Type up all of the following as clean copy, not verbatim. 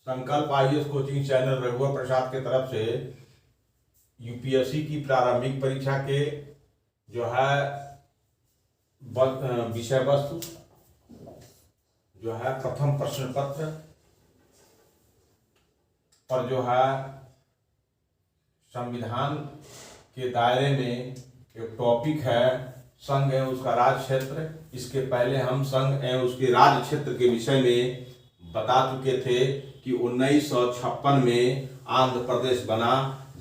संकल्प IAS coaching channel रघुवर प्रसाद के तरफ से यूपीएससी की प्रारंभिक परीक्षा के जो है विषय वस्तु जो है प्रथम प्रश्न पत्र पर जो है संविधान के दायरे में एक टॉपिक है संघ एवं उसका राज्य क्षेत्र। इसके पहले हम संघ एवं उसके राज्य क्षेत्र के विषय में बता चुके थे कि 1956 में आंध्र प्रदेश बना।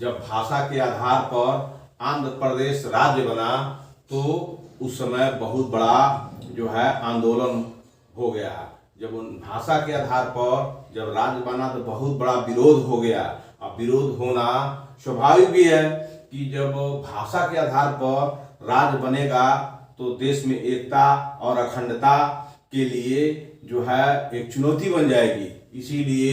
जब भाषा के आधार पर आंध्र प्रदेश राज्य बना तो उस समय बहुत बड़ा जो है आंदोलन हो गया। जब उन भाषा के आधार पर जब राज्य बना तो बहुत बड़ा विरोध हो गया। अब विरोध होना स्वाभाविक भी है कि जब भाषा के आधार पर राज्य बनेगा तो देश में एकता और अखंडता के लिए जो है एक चुनौती बन जाएगी। इसीलिए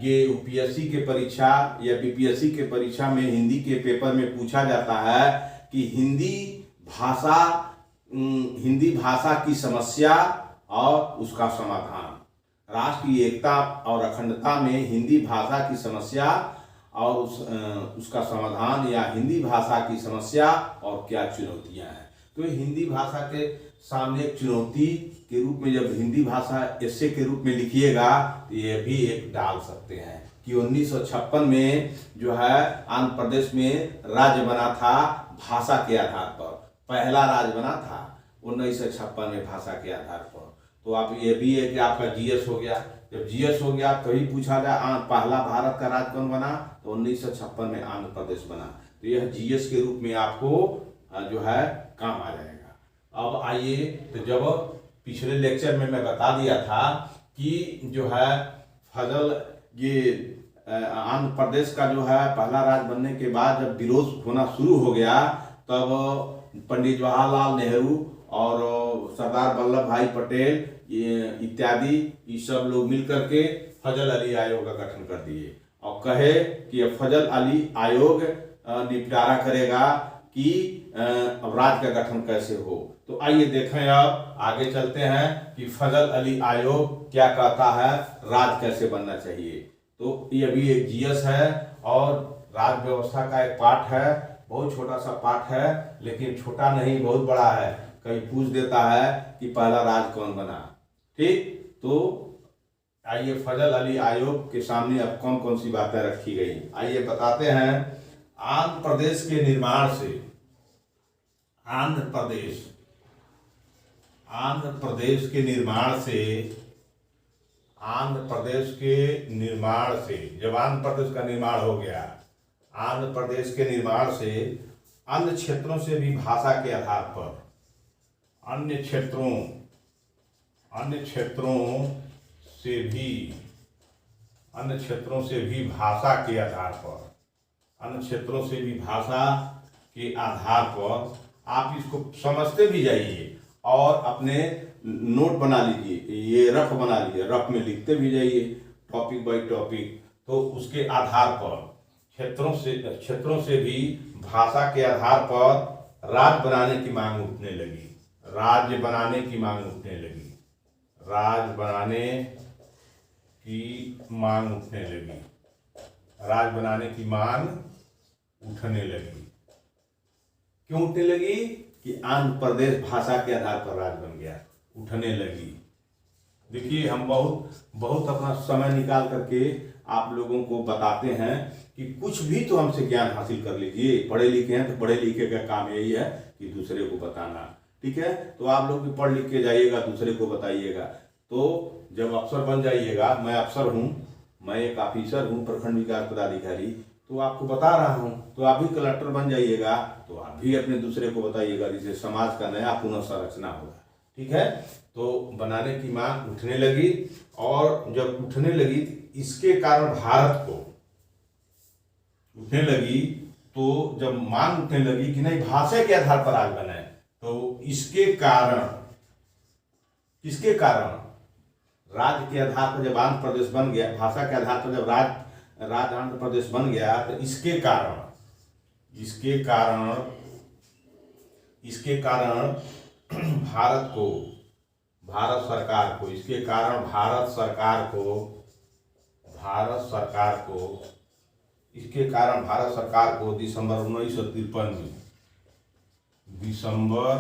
ये यूपीएससी के परीक्षा या बीपीएससी के परीक्षा में हिंदी के पेपर में पूछा जाता है कि हिंदी भाषा की समस्या और उसका समाधान। राष्ट्र की एकता और अखंडता में हिंदी भाषा की समस्या और उसका समाधान या हिंदी भाषा की समस्या और क्या चुनौतियां हैं। तो हिंदी भाषा के सामने एक चुनौती के रूप में जब हिंदी भाषा एस्से के रूप में लिखिएगा तो ये भी एक डाल सकते हैं कि 1956 में जो है आंध्र प्रदेश में राज्य बना था भाषा के आधार पर। पहला राज्य बना था 1956 में भाषा के आधार पर। तो आप ये भी है कि आपका जीएस हो गया। जब जीएस हो गया तभी पूछा जाए पहला भारत का राज्य कौन बना, तो 1956 में आंध्र प्रदेश बना। तो यह जीएस के रूप में आपको जो है काम आ जाएगा। अब आइए, तो जब पिछले लेक्चर में मैं बता दिया था कि जो है फजल ये आंध्र प्रदेश का जो है पहला राज्य बनने के बाद जब विरोध होना शुरू हो गया तब पंडित जवाहरलाल नेहरू और सरदार वल्लभ भाई पटेल इत्यादि ये सब लोग मिलकर के फजल अली आयोग का गठन कर दिए और कहे कि फजल अली आयोग निपटारा करेगा कि अब राज्य का गठन कैसे हो। तो आइए देखें, अब आगे चलते हैं कि फजल अली आयोग क्या कहता है, राज्य कैसे बनना चाहिए। तो ये भी एक जीएस है और राज्य व्यवस्था का एक पार्ट है। बहुत छोटा सा पार्ट है लेकिन छोटा नहीं, बहुत बड़ा है। कहीं पूछ देता है कि पहला राज्य कौन बना। ठीक, तो आइए फजल अली आयोग के सामने अब कौन कौन सी बातें रखी गई आइए बताते हैं। आंध्र प्रदेश के निर्माण से आंध्र प्रदेश के निर्माण से जब आंध्र प्रदेश का निर्माण हो गया, आंध्र प्रदेश के निर्माण से अन्य क्षेत्रों से भी भाषा के आधार पर अन्य क्षेत्रों से भी भाषा के आधार पर आप इसको समझते भी जाइए और अपने नोट बना लीजिए, ये रफ बना लीजिए, रफ में लिखते भी जाइए टॉपिक बाय टॉपिक। तो उसके आधार पर क्षेत्रों से भी भाषा के आधार पर राज्य बनाने की मांग उठने लगी। राज्य बनाने की मांग उठने लगी। क्यों उठने लगी? कि आंध्र प्रदेश भाषा के आधार पर राज्य बन गया, उठने लगी। देखिए, हम बहुत अपना समय निकाल करके आप लोगों को बताते हैं कि कुछ भी तो हमसे ज्ञान हासिल कर लीजिए। पढ़े लिखे हैं तो पढ़े लिखे का काम यही है कि दूसरे को बताना। ठीक है, तो आप लोग भी पढ़ लिख के जाइएगा, दूसरे को बताइएगा। तो जब अफसर बन जाइएगा, मैं अफसर हूँ, मैं एक ऑफिसर हूँ, प्रखंड विकास पदाधिकारी, तो आपको बता रहा हूँ। तो आप भी कलेक्टर बन जाइएगा तो आप भी अपने दूसरे को बताइएगा, जिससे समाज का नया पुनः संरचना होगा। ठीक है, तो बनाने की मांग उठने लगी और जब उठने लगी इसके कारण भारत को उठने लगी। तो जब मांग उठने लगी कि नहीं भाषा के आधार पर राज्य बनाए, तो इसके कारण राज्य के आधार पर जब आंध्र प्रदेश बन गया, भाषा के आधार पर जब राज्य आंध्र प्रदेश बन गया, तो इसके कारण भारत सरकार को भारत सरकार को, इसके कारण भारत सरकार को दिसंबर 1953 में, दिसंबर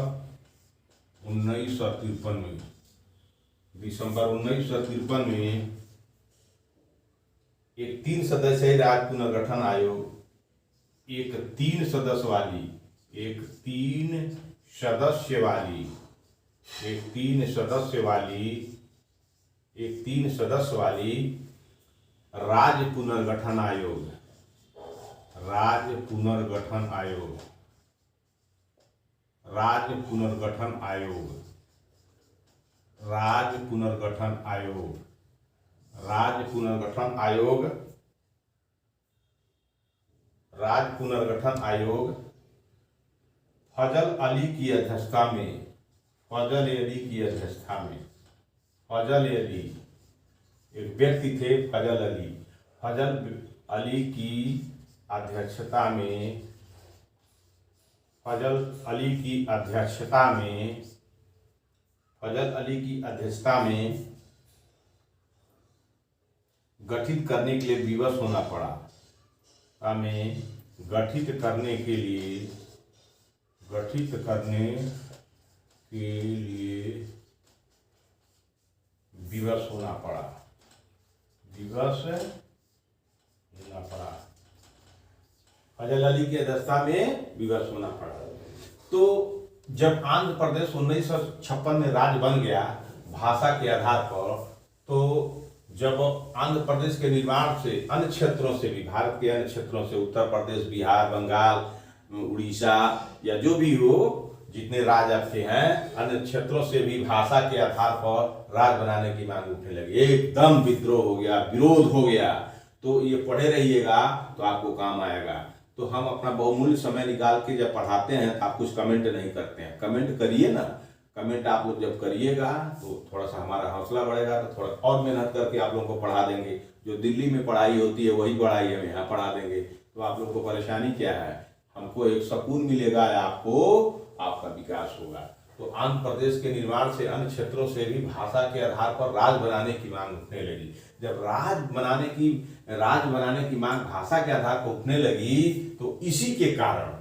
1953 में एक 3 सदस्यीय राज्य पुनर्गठन आयोग, एक 3 सदस्य वाली राज्य पुनर्गठन आयोग, राज्य पुनर्गठन आयोग फजल अली की अध्यक्षता में, फजल अली एक व्यक्ति थे, फजल अली की अध्यक्षता में गठित करने के लिए विवश होना पड़ा, गठित करने के लिए विवश होना पड़ा। फजल अली की अध्यक्षता में विवश होना पड़ा। तो जब आंध्र प्रदेश 1956 में राज्य बन गया भाषा के आधार पर, तो जब आंध्र प्रदेश के निर्माण से अन्य क्षेत्रों से भी, भारत के अन्य क्षेत्रों से, उत्तर प्रदेश, बिहार, बंगाल, उड़ीसा या जो भी हो, जितने राज्य आपके हैं, अन्य क्षेत्रों से भी भाषा के आधार पर राज्य बनाने की मांग उठने लगी। एकदम विद्रोह हो गया, विरोध हो गया। तो ये पढ़े रहिएगा तो आपको काम आएगा। तो हम अपना बहुमूल्य समय निकाल के जब पढ़ाते हैं तो आप कुछ कमेंट नहीं करते हैं। कमेंट करिए ना, कमेंट आप लोग जब करिएगा तो थोड़ा सा हमारा हौसला बढ़ेगा, तो थोड़ा और मेहनत करके आप लोगों को पढ़ा देंगे। जो दिल्ली में पढ़ाई होती है वही पढ़ाई हम यहाँ पढ़ा देंगे। तो आप लोगों को परेशानी क्या है? हमको एक सुकून मिलेगा, आपको आपका विकास होगा। तो आंध्र प्रदेश के निर्माण से अन्य क्षेत्रों से भी भाषा के आधार पर राज्य बनाने की मांग उठने लगी। जब राज्य बनाने की मांग भाषा के आधार पर उठने लगी, तो इसके कारण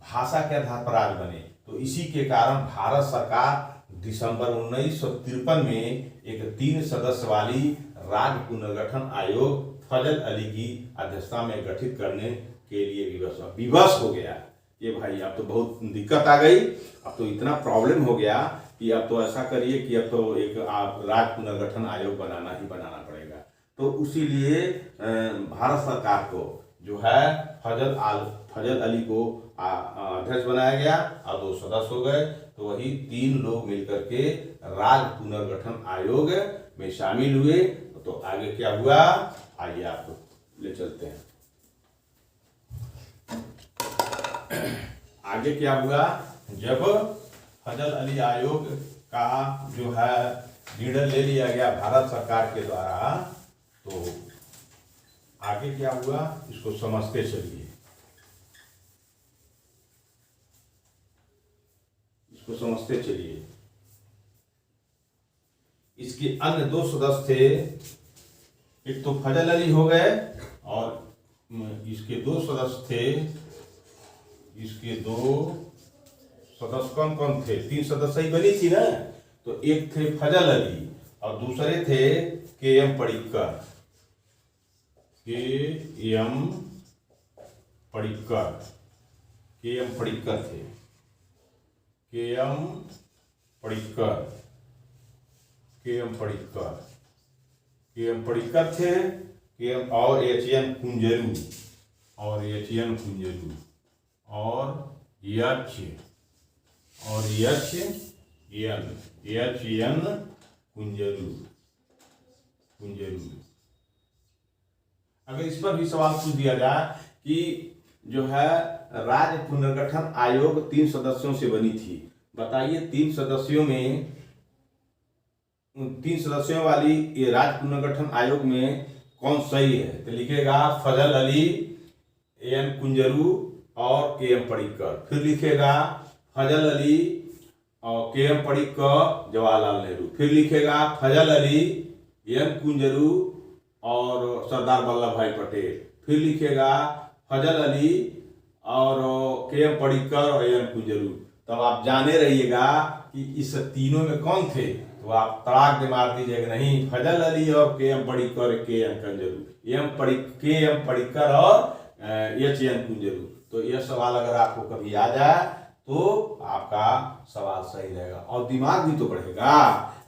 भाषा के आधार पर राज्य बने। तो इसी के कारण भारत सरकार दिसंबर 1953 में एक 3 सदस्य वाली राज्य पुनर्गठन आयोग फजल अली की अध्यक्षता में गठित करने के लिए विवश हो गया। ये भाई अब तो बहुत दिक्कत आ गई, अब तो इतना प्रॉब्लम हो गया कि अब तो ऐसा करिए कि अब तो एक आप राज्य पुनर्गठन आयोग बनाना पड़ेगा। तो उसीलिए भारत सरकार को जो है फजल अली को अध्यक्ष बनाया गया और 2 सदस्य हो गए। तो वही 3 लोग मिलकर के राज्य पुनर्गठन आयोग में शामिल हुए। तो आगे क्या हुआ, आइए आपको ले चलते हैं। आगे क्या हुआ, जब फजल अली आयोग का जो है निर्णय ले लिया गया भारत सरकार के द्वारा, तो आगे क्या हुआ इसको समझते चलिए। इसके अन्य 2 सदस्य थे, एक तो फजल अली हो गए और इसके 2 सदस्य थे। इसके 2 सदस्य कौन थे? 3 सदस्य ही बनी थी ना। तो एक थे फजल अली और दूसरे थे के.एम. पडिक्कर थे, और एच.एन. कुंजरू और एच.एन. कुंजरू। अगर इस पर भी सवाल पूछ दिया जाए कि जो है राज्य पुनर्गठन आयोग 3 सदस्यों से बनी थी, बताइए 3 सदस्यों वाली ये राज्य पुनर्गठन आयोग में कौन सही है? तो लिखेगा फजल अली, एन कुंजरू और के.एम. पडिक्कर। फिर लिखेगा फजल अली और के.एम. पडिक्कर, जवाहरलाल नेहरू। फिर लिखेगा फजल अली, एन कुंजरू और सरदार वल्लभ भाई पटेल। फिर लिखेगा फजल अली और के.एम. पडिक्कर और एन कुंजरू। तब आप जाने रहिएगा कि इस तीनों में कौन थे, तो आप तड़ाक दे मार दीजिएगा नहीं, फजल अली और KM. Padikkar, KM. Kunzru, KM. Padikkar और एच.एन. कुंजरू। तो यह सवाल अगर आपको कभी आ जाए तो आपका सवाल सही रहेगा और दिमाग भी तो बढ़ेगा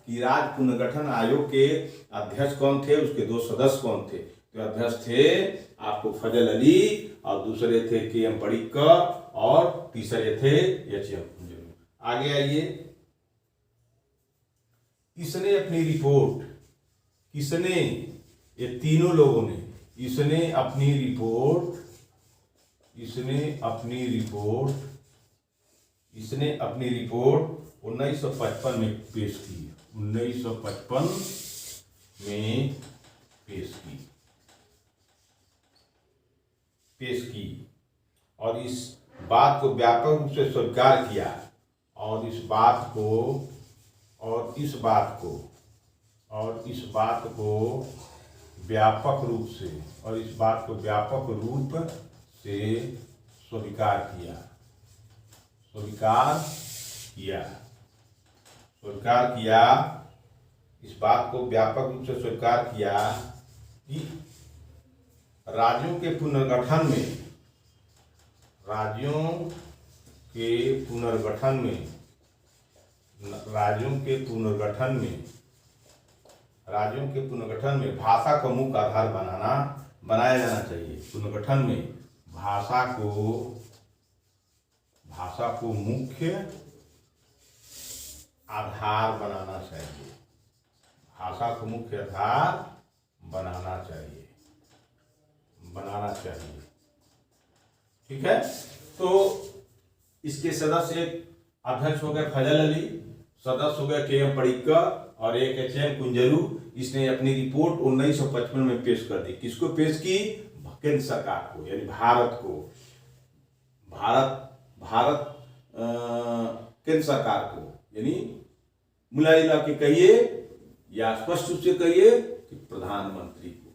कि राज्य पुनर्गठन आयोग के अध्यक्ष कौन थे, उसके 2 सदस्य कौन थे। तो अध्यक्ष थे आपको फजल अली और दूसरे थे के.एम. पडिक्कर और तीसरे थे एच.एन. कुंजरू। आगे आइए, किसने अपनी रिपोर्ट, किसने, ये तीनों लोगों ने, इसने अपनी रिपोर्ट 1955 में पेश की, 1955 में पेश की और इस बात को व्यापक रूप से स्वीकार किया और इस बात को व्यापक रूप से स्वीकार किया, इस बात को व्यापक रूप से स्वीकार किया कि राज्यों के पुनर्गठन में भाषा को मुख्य आधार बनाया जाना चाहिए। पुनर्गठन में भाषा को मुख्य आधार बनाना चाहिए, भाषा को मुख्य आधार बनाना चाहिए। ठीक है, तो इसके सदस्य, एक अध्यक्ष हो गए फजल अली, सदस्य हो गए के.एम. पडिक्कर और एक एच.एन. कुंजरू। इसने अपनी रिपोर्ट 1955 में पेश कर दी। किसको पेश की? केंद्र सरकार को, यानी भारत को, केंद्र सरकार को, यानी मुलायला के कहिए या स्पष्ट रूप से कहिए कि प्रधानमंत्री को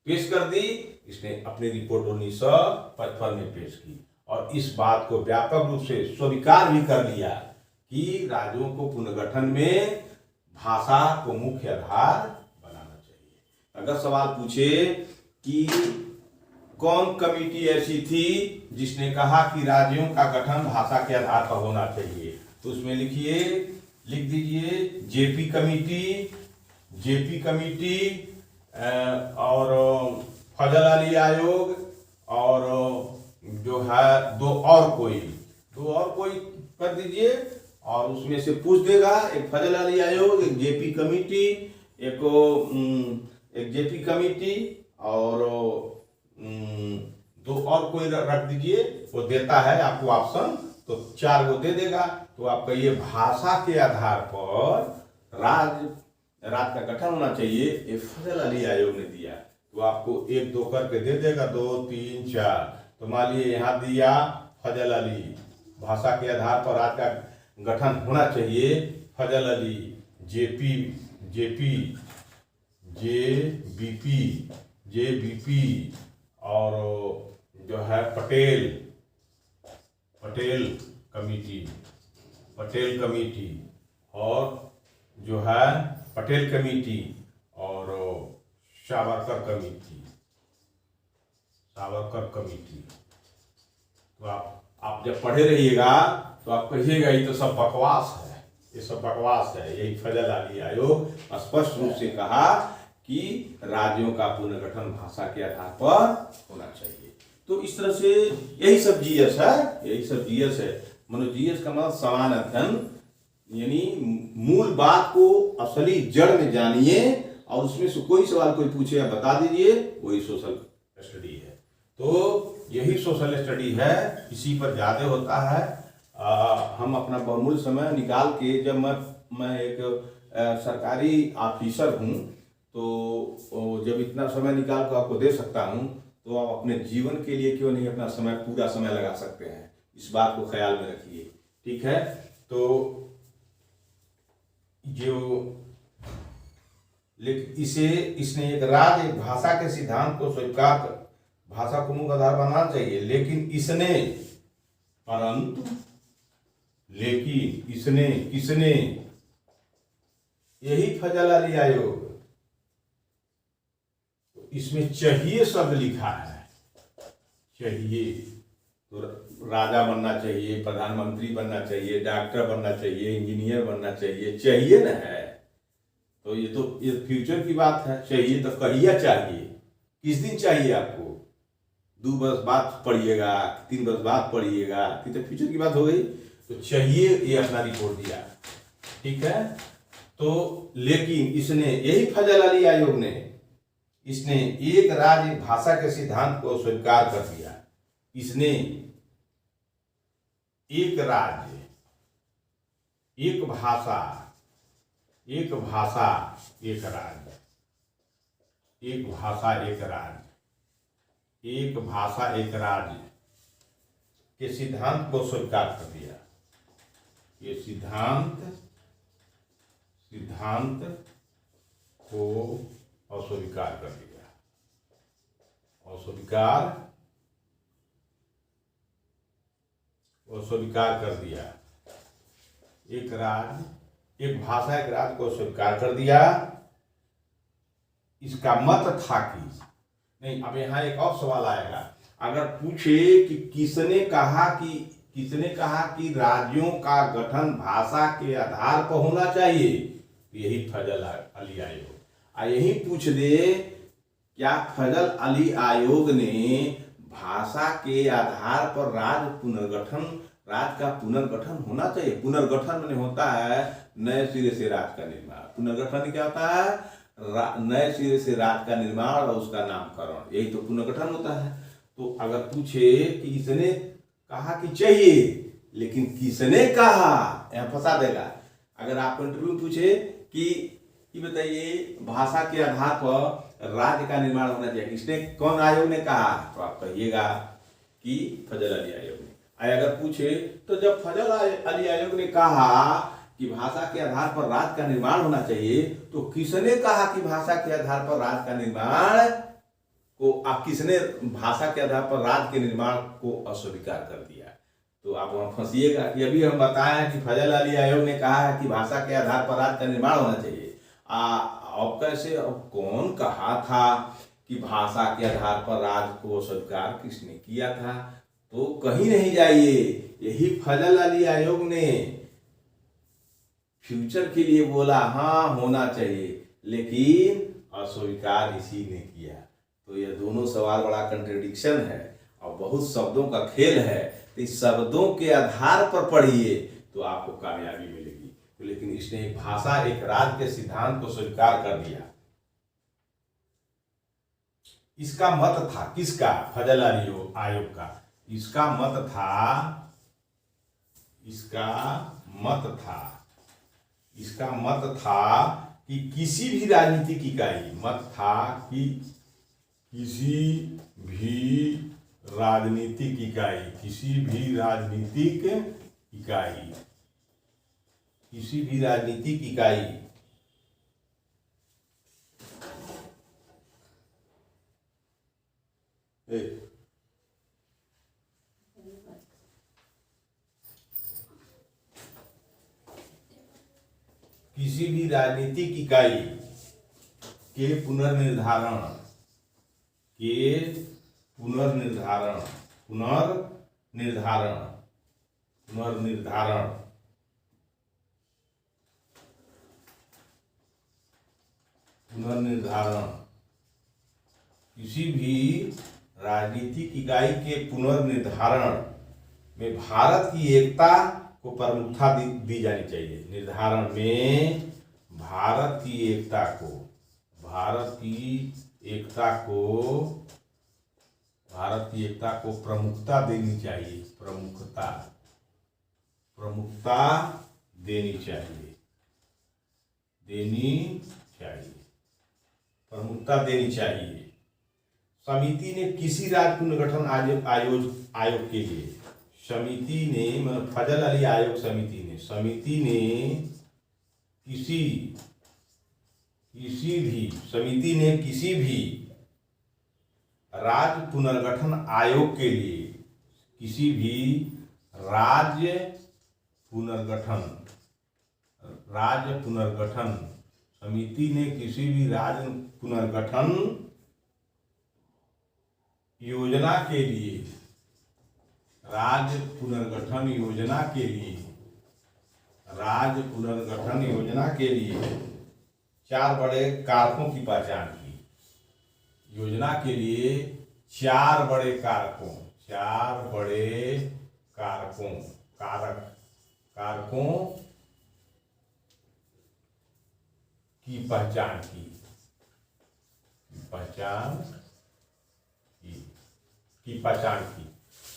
पेश कर दी। इसने अपनी रिपोर्ट 1955 में पेश की और इस बात को व्यापक रूप से स्वीकार भी कर लिया कि राज्यों को पुनर्गठन में भाषा को मुख्य आधार बनाना चाहिए। अगर सवाल पूछे कि कौन कमेटी ऐसी थी जिसने कहा कि राज्यों का गठन भाषा के आधार पर होना चाहिए, तो उसमें लिख दीजिए जेपी कमेटी और फजल अली आयोग और जो है दो और कोई कर दीजिए और उसमें से पूछ देगा, एक फजल अली आयोग, एक जेपी कमेटी, एक जेपी कमेटी और दो और कोई रख दीजिए। वो देता है आपको ऑप्शन, तो 4 को दे देगा। तो आप कहिए भाषा के आधार पर राज्य का गठन होना चाहिए, ये फजल अली आयोग ने दिया। तो आपको 1-2 करके दे देगा, 2, 3, 4। तो मान लिए यहाँ दिया फजल अली, भाषा के आधार पर राज्य का गठन होना चाहिए, फजल अली, जेबीपी और जो है पटेल कमेटी और जो है पटेल कमेटी और सावरकर कमेटी। तो आप जब पढ़े रहिएगा तो आप कहिएगा ये तो सब बकवास है, ये सब बकवास है। यही फजल अली आयोग स्पष्ट रूप से कहा कि राज्यों का पुनर्गठन भाषा के आधार पर होना चाहिए। तो इस तरह से यही सब जीएस है। मनो जीएस का मतलब समान अध्ययन, यानी मूल बात को असली जड़ में जानिए और उसमें से कोई सवाल कोई पूछे या बता दीजिए, वही सोशल स्टडी है। तो यही सोशल स्टडी है, इसी पर ज्यादा होता है। हम अपना बहुमूल्य समय निकाल के, जब मैं एक सरकारी ऑफिसर हूँ, तो जब इतना समय निकाल कर आपको दे सकता हूँ, तो आप अपने जीवन के लिए क्यों नहीं अपना समय, पूरा समय लगा सकते हैं। इस बात को ख्याल में रखिए, ठीक है। तो जो लेकिन इसने एक राज्य एक भाषा के सिद्धांत को स्वीकार कर भाषा को मुख्य आधार बनाना चाहिए, लेकिन इसने किसने यही फजल अली आयोग, तो इसमें चाहिए शब्द लिखा है। चाहिए तो राजा बनना चाहिए, प्रधानमंत्री बनना चाहिए, डॉक्टर बनना चाहिए, इंजीनियर बनना चाहिए ना है। तो ये फ्यूचर की बात है। चाहिए तो कहिए चाहिए, किस दिन चाहिए आपको? 2 वर्ष बाद पढ़िएगा, 3 वर्ष बाद पढ़िएगा, कि तो फ्यूचर की बात हो गई। तो चाहिए ये अपना रिपोर्ट दिया, ठीक है। तो लेकिन इसने यही फजल अली आयोग ने इसने एक राज्य एक भाषा के सिद्धांत को स्वीकार कर दिया। इसने एक राज्य एक भाषा एक राज्य, एक भाषा एक राज्य, एक भाषा एक राज्य के सिद्धांत को स्वीकार कर दिया। ये सिद्धांत को अस्वीकार कर दिया। अस्वीकार कर दिया। एक राज्य एक भाषा एक राज्य को स्वीकार कर दिया। इसका मत था कि नहीं। अब यहाँ एक और सवाल आएगा, अगर पूछे कि किसने कहा कि राज्यों का गठन भाषा के आधार पर होना चाहिए, तो यही फजल अली आयोग। यही पूछ दे क्या फजल अली आयोग ने भाषा के आधार पर राज्य का पुनर्गठन होना चाहिए। पुनर्गठन में होता है नए सिरे से राज्य का निर्माण। पुनर्गठन क्या होता है? नए सिरे से राज्य का निर्माण और उसका नामकरण, यही तो पुनर्गठन होता है। तो अगर पूछे कि इसने कहा कि चाहिए, लेकिन किसने कहा, यह फंसा देगा। अगर आप इंटरव्यू में पूछे कि बताइए भाषा के आधार पर राज्य का निर्माण होना चाहिए, इसने कौन आयोग ने कहा, तो आप कहिएगा कि फजल अली आयोग ने। अगर पूछे तो जब फजल अली आयोग ने कहा कि भाषा के आधार पर राज्य का निर्माण होना चाहिए, तो किसने कहा कि भाषा के आधार पर राज्य का निर्माण को किसने भाषा के आधार पर राज्य के निर्माण को अस्वीकार कर दिया? तो आप वहां फंसिएगा कि अभी हम बताएं कि फजल अली आयोग ने कहा है कि भाषा के आधार पर राज्य का निर्माण होना चाहिए। अब कैसे, अब कौन कहा था कि भाषा के आधार पर राज्य को स्वीकार किसने किया था? तो कहीं नहीं जाइए, यही फजल अली आयोग ने फ्यूचर के लिए बोला हाँ होना चाहिए, लेकिन अस्वीकार इसी ने किया। तो यह दोनों सवाल बड़ा कंट्रडिक्शन है और बहुत शब्दों का खेल है। तो इस शब्दों के आधार पर पढ़िए तो आपको कामयाबी मिलेगी। तो लेकिन इसने एक भाषा एक राज्य के सिद्धांत को स्वीकार कर दिया। इसका मत था किसका? फजल अली आयोग का। इसका मत था कि किसी भी राजनीतिक इकाई, किसी भी राजनीतिक इकाई के पुनर्निर्धारण किसी भी राजनीतिक इकाई के पुनर्निर्धारण में भारत की एकता को प्रमुखता दी जानी चाहिए। निर्धारण में भारत की एकता को प्रमुखता देनी चाहिए। प्रमुखता देनी चाहिए। समिति ने किसी राज्य पुनर्गठन आयोग के लिए फजल अली आयोग समिति ने किसी समिति ने किसी भी राज्य पुनर्गठन आयोग के लिए, किसी भी राज्य पुनर्गठन समिति ने किसी भी राज्य पुनर्गठन योजना के लिए, राज्य पुनर्गठन योजना के लिए 4 बड़े कारकों की पहचान की। योजना के लिए 4 बड़े कारकों की पहचान की।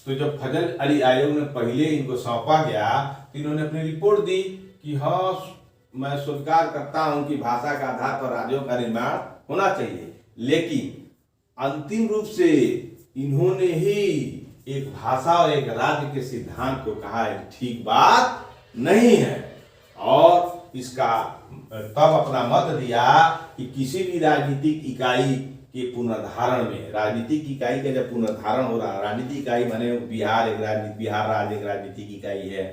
तो जब फजल अली आयोग ने पहले इनको सौंपा गया तो इन्होंने अपनी रिपोर्ट दी कि हाँ, मैं स्वीकार करता हूं कि भाषा के आधार पर राज्यों का निर्माण होना चाहिए, लेकिन अंतिम रूप से इन्होंने ही एक भाषा और एक राज्य के सिद्धांत को कहा है ठीक बात नहीं है, और इसका तब अपना मत दिया कि किसी भी राजनीतिक इकाई के पुनर्धारण में, राजनीतिक इकाई का जब पुनर्धारण हो रहा है, राजनीतिक इकाई माने बिहार राज्य एक राजनीतिक इकाई है,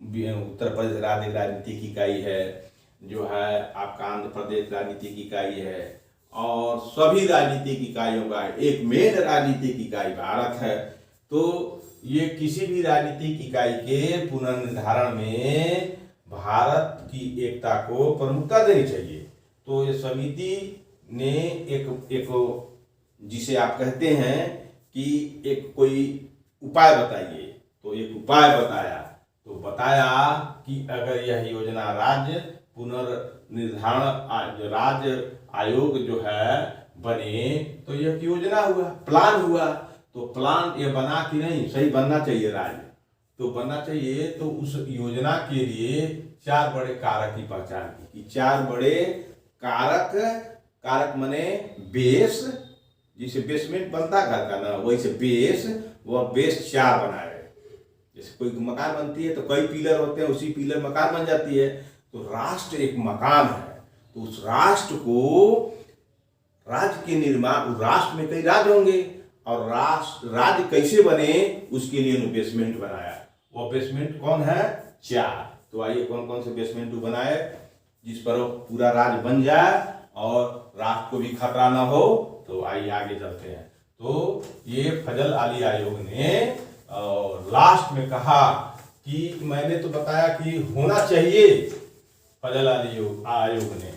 उत्तर प्रदेश राज्य एक राजनीतिक इकाई है, जो है आपका आंध्र प्रदेश राजनीतिक इकाई है, और सभी राजनीतिक इकाइयों का एक मेन राजनीतिक इकाई भारत है। तो ये किसी भी राजनीतिक इकाई के पुनर्निर्धारण में भारत की एकता को प्रमुखता देनी चाहिए। तो ये समिति ने एक जिसे आप कहते हैं कि एक कोई उपाय बताइए, तो एक उपाय बताया कि अगर यह योजना राज्य पुनर्निर्धारण राज्य आयोग जो है बने तो यह योजना हुआ, प्लान हुआ। तो प्लान ये बना कि नहीं, सही बनना चाहिए, राज्य तो बनना चाहिए। तो उस योजना के लिए 4 बड़े कारक की पहचान की कि 4 बड़े कारक मने बेस, जिसे बेसमेंट बनता घर का ना, वैसे बेस, वह बेस 4 बनाए। जैसे कोई मकान बनती है तो कई पिलर होते हैं, उसी पिलर मकान बन जाती है। तो राष्ट्र एक मकान है, तो उस राष्ट्र को, राज्य के निर्माण, राष्ट्र में कई राज्य होंगे और राज्य कैसे बने उसके लिए उन्होंने बेसमेंट बनाया। वो बेसमेंट कौन है? 4। तो आइए कौन कौन से बेसमेंट बनाए जिस पर पूरा राज्य बन जाए और राष्ट्र को भी खतरा ना हो। तो आइए आगे चलते हैं। तो ये फजल अली आयोग ने लास्ट में कहा कि मैंने तो बताया कि होना चाहिए, फजल अली आयोग ने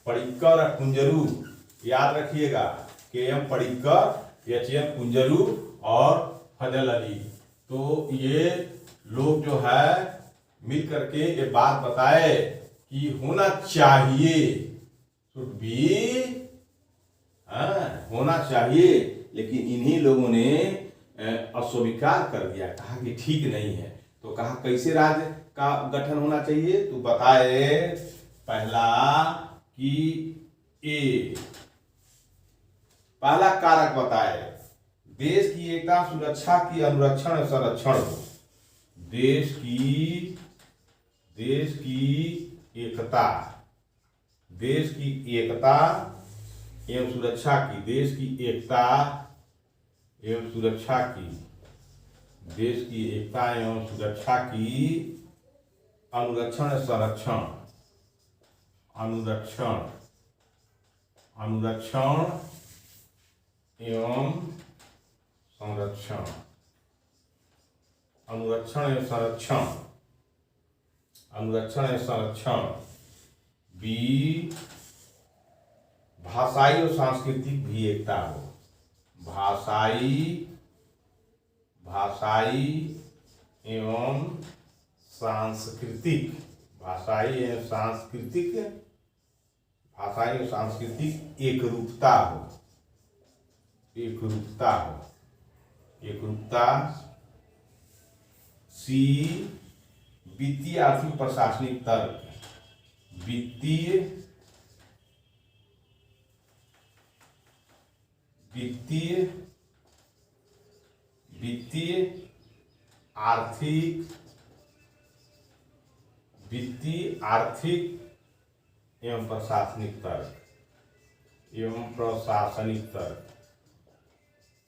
पडिक्कर और कुंजरू, याद रखिएगा, के.एम. पडिक्कर, एच.एम. कुंजरू और फजल अली, तो ये लोग जो है मिल करके ये बात बताए कि होना चाहिए, शुड बी, होना चाहिए। लेकिन इन्हीं लोगों ने अस्वीकार कर दिया, कहा कि ठीक नहीं है। तो कहा कैसे राज्य का गठन होना चाहिए, तो बताए पहला कि पहला कारक बताए देश की एकता सुरक्षा की अनुरक्षण और संरक्षण हो। देश की एकता एवं सुरक्षा की, देश की एकता एवं सुरक्षा की, देश की एकता एवं सुरक्षा की अनुरक्षण संरक्षण, अनुरक्षण एवं संरक्षण, अनुरक्षण एवं संरक्षण, अनुरक्षण एवं संरक्षण। बी, भाषाई और सांस्कृतिक भी एकता हो। भाषाई एवं सांस्कृतिक, भाषाई एवं सांस्कृतिक एकरूपता हो, एकरूपता। सी, वित्तीय आर्थिक प्रशासनिक तर्क, वित्तीय आर्थिक एवं प्रशासनिक तर्क, एवं प्रशासनिक तर्क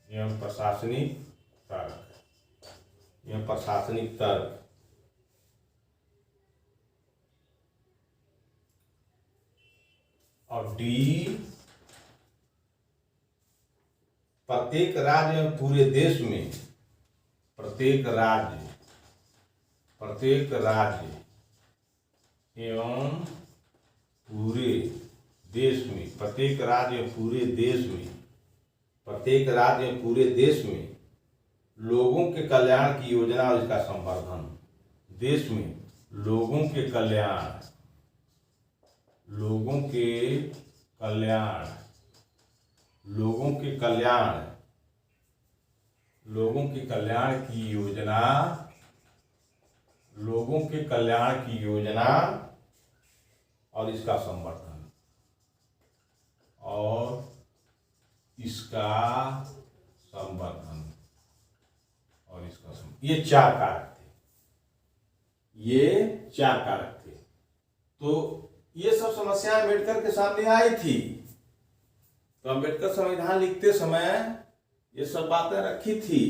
एवं प्रशासनिक तर्क एवं प्रशासनिक तर्क। और डी, प्रत्येक राज्य एवं पूरे देश में, प्रत्येक राज्य एवं पूरे देश में, प्रत्येक राज्य पूरे देश में, प्रत्येक राज्य पूरे देश में लोगों के कल्याण की योजना और इसका संवर्धन। देश में लोगों के कल्याण, लोगों के कल्याण, लोगों के कल्याण, लोगों के कल्याण की योजना, लोगों के कल्याण की योजना और इसका संवर्धन और इसका संवर्धन और इसका संवर्धन। ये चार कारक थे, ये चार कारक थे। तो ये सब समस्याएं अम्बेडकर के सामने आई थी। तो अम्बेडकर संविधान लिखते समय ये सब बातें रखी थी।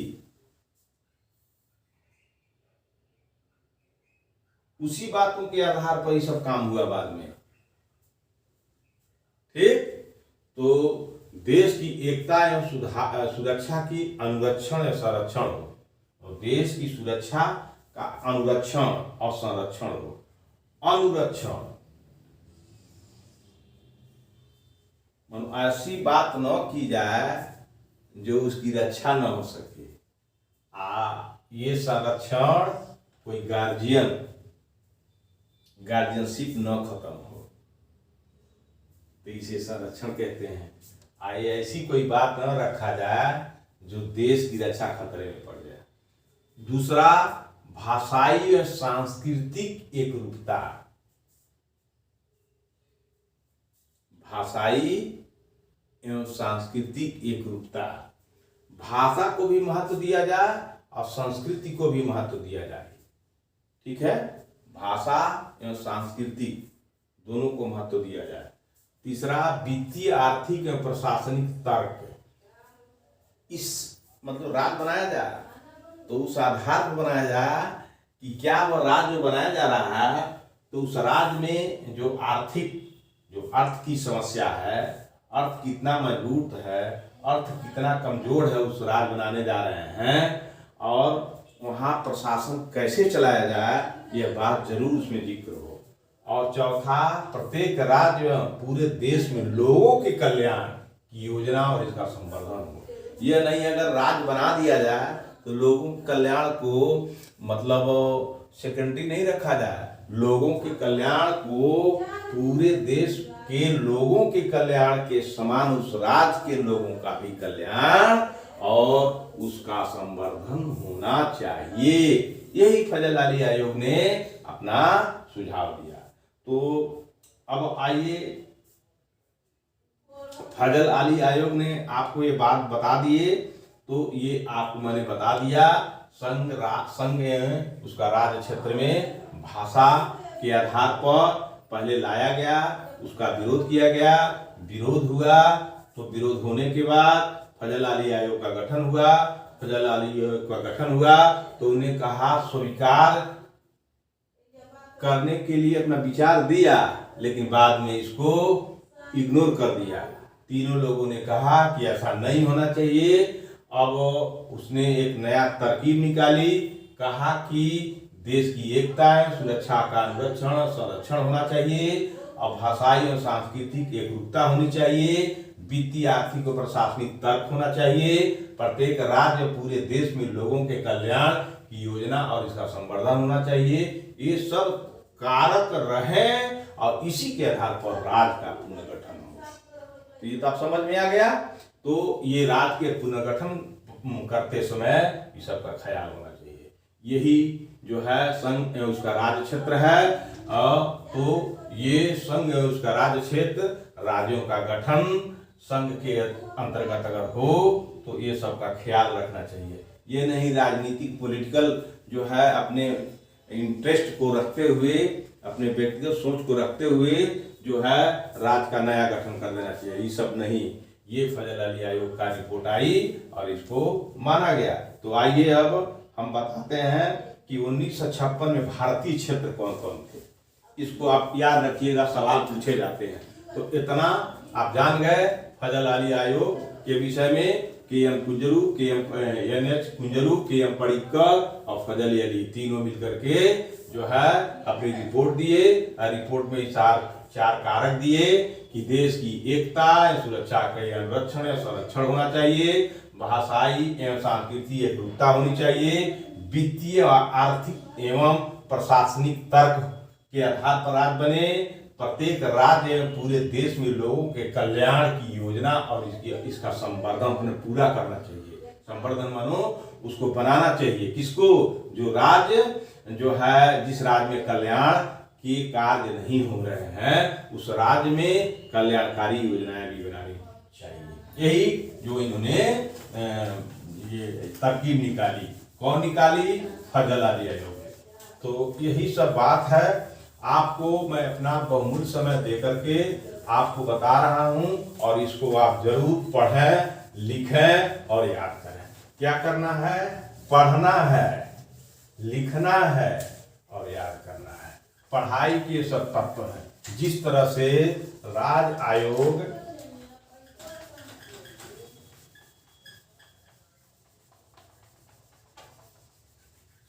उसी बातों के आधार पर ये सब काम हुआ बाद में। ठीक, तो देश की एकता एवं सुरक्षा की अनुरक्षण या संरक्षण हो, और देश की सुरक्षा का अनुरक्षण और संरक्षण हो। अनुरक्षण ऐसी बात न की जाए जो उसकी रक्षा न हो सके। ये संरक्षण कोई गार्जियनशिप न खत्म हो, तो इसे संरक्षण कहते हैं। ऐसी कोई बात न रखा जाए जो देश की रक्षा खतरे में पड़ जाए। दूसरा, भाषाई और सांस्कृतिक एकरूपता। भाषाई एवं सांस्कृतिक एकरूपता। भाषा को भी महत्व दिया जाए और संस्कृति को भी महत्व दिया जाए। ठीक है, भाषा एवं सांस्कृतिक दोनों को महत्व दिया जाए। तीसरा, वित्तीय, आर्थिक एवं प्रशासनिक तर्क। इस मतलब राज्य बनाया जाए तो उस आधार पर बनाया जाए कि क्या वह राज्य बनाया जा रहा है तो उस राज्य में जो अर्थ की समस्या है, अर्थ कितना मजबूत है, अर्थ कितना कमजोर है उस राज्य बनाने जा रहे हैं, और वहाँ प्रशासन कैसे चलाया जाए यह बात जरूर उसमें जिक्र हो। और चौथा, प्रत्येक राज्य पूरे देश में लोगों के कल्याण की योजना और इसका संवर्धन हो। यह नहीं अगर राज्य बना दिया जाए तो लोगों के कल्याण को मतलब सेकेंडरी नहीं रखा जाए। लोगों के कल्याण को, पूरे देश के लोगों के कल्याण के समान उस राज्य के लोगों का भी कल्याण और उसका संवर्धन होना चाहिए। यही फजल अली आयोग ने अपना सुझाव दिया। तो अब आइए, फजल अली आयोग ने आपको ये बात बता दिए, तो ये आपको मैंने बता दिया। संघ उसका राज्य क्षेत्र में भाषा के आधार पर पहले लाया गया, उसका विरोध किया गया, विरोध हुआ, तो विरोध होने के बाद फजल अली आयोग का गठन हुआ। फजल अली आयोग का गठन हुआ तो उन्हें कहा स्वीकार करने के लिए अपना विचार दिया, लेकिन बाद में इसको इग्नोर कर दिया। तीनों लोगों ने कहा कि ऐसा नहीं होना चाहिए। अब उसने एक नया तरकीब निकाली, कहा कि देश की एकता है, सुरक्षा का अनुरक्षण और संरक्षण होना चाहिए, और भाषाई और सांस्कृतिक एकरूपता होनी चाहिए, वित्तीय, आर्थिक और प्रशासनिक तर्क होना चाहिए, प्रत्येक राज्य पूरे देश में लोगों के कल्याण की योजना और इसका संवर्धन होना चाहिए। ये सब कारक रहे और इसी के आधार पर राज्य का पुनर्गठन हो। तो ये तो आप समझ में आ गया। तो ये राज्य के पुनर्गठन करते समय इस सब का ख्याल होना चाहिए। यही जो है संघ उसका राज्य क्षेत्र है, तो ये संघ उसका राज्य क्षेत्र, राज्यों का गठन संघ के अंतर्गत अगर हो तो ये सब का ख्याल रखना चाहिए। ये नहीं राजनीतिक पॉलिटिकल जो है अपने इंटरेस्ट को रखते हुए, अपने व्यक्तिगत सोच को रखते हुए जो है राज्य का नया गठन कर देना चाहिए। ये सब नहीं, ये फजल अली आयोग का रिपोर्ट आई और इसको माना गया। तो आइए अब हम बताते हैं कि 1956 में भारतीय क्षेत्र कौन कौन थे। इसको आप याद रखिएगा, सवाल पूछे जाते हैं। तो इतना आप जान गए फजल अली आयोग के विषय में। KM. Kunzru, N.H. Kunzru, K.M. Padikkal और फजल अली तीनों मिलकर के जो है अपनी रिपोर्ट दिए। और रिपोर्ट में चार कारक दिए कि देश की एकता, सुरक्षा के अनुरक्षण या संरक्षण होना चाहिए, भाषाई एवं सांस्कृतिक एकरूपता होनी चाहिए, वित्तीय आर्थिक एवं प्रशासनिक तर्क के आधार पर राज्य बने, प्रत्येक राज्य एवं पूरे देश में लोगों के कल्याण की योजना और इसका संवर्धन उन्हें पूरा करना चाहिए। संवर्धन मानो उसको बनाना चाहिए। किसको? जो राज्य जो है, जिस राज्य में कल्याण के कार्य नहीं हो रहे हैं उस राज्य में कल्याणकारी योजनाएं भी बनानी चाहिए। यही जो इन्होंने ये तरकीब निकाली। कौन निकाली? फजल अली आयोग ने। तो यही सब बात है। आपको मैं अपना बहुमूल्य समय देकर के आपको बता रहा हूं और इसको आप जरूर पढ़ें, लिखें और याद करें। क्या करना है? पढ़ना है, लिखना है और याद करना है। पढ़ाई के सब तत्व हैं। जिस तरह से राज्य आयोग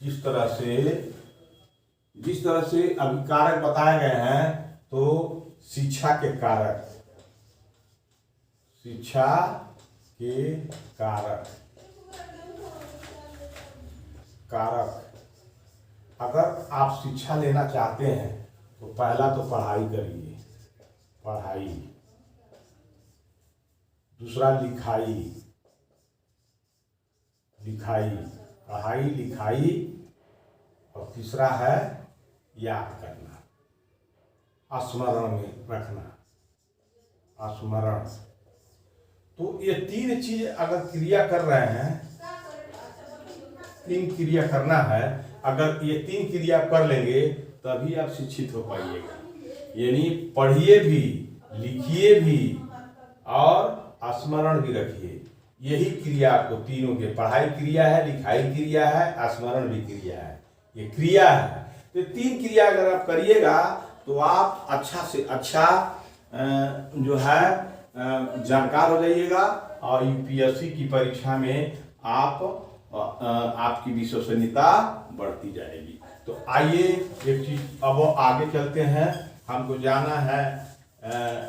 जिस तरह से अभी कारक बताए गए हैं, तो शिक्षा के कारक अगर आप शिक्षा लेना चाहते हैं तो पहला तो पढ़ाई करिए, पढ़ाई। दूसरा लिखाई, पढ़ाई लिखाई। और तीसरा है याद करना, स्मरण में रखना, स्मरण। तो ये तीन चीज अगर क्रिया कर रहे हैं, तीन क्रिया करना है, अगर ये तीन क्रिया कर लेंगे तभी आप शिक्षित हो पाइएगा। यानी पढ़िए भी, लिखिए भी और स्मरण भी रखिए। यही क्रिया आपको तीनों के, पढ़ाई क्रिया है, लिखाई क्रिया है, स्मरण भी क्रिया है। ये क्रिया है। तो तीन क्रिया अगर आप करिएगा तो आप अच्छा से अच्छा जो है जानकार हो जाइएगा और यूपीएससी की परीक्षा में आपकी विश्वसनीयता बढ़ती जाएगी। तो आइए एक चीज अब आगे चलते हैं। हमको जाना है,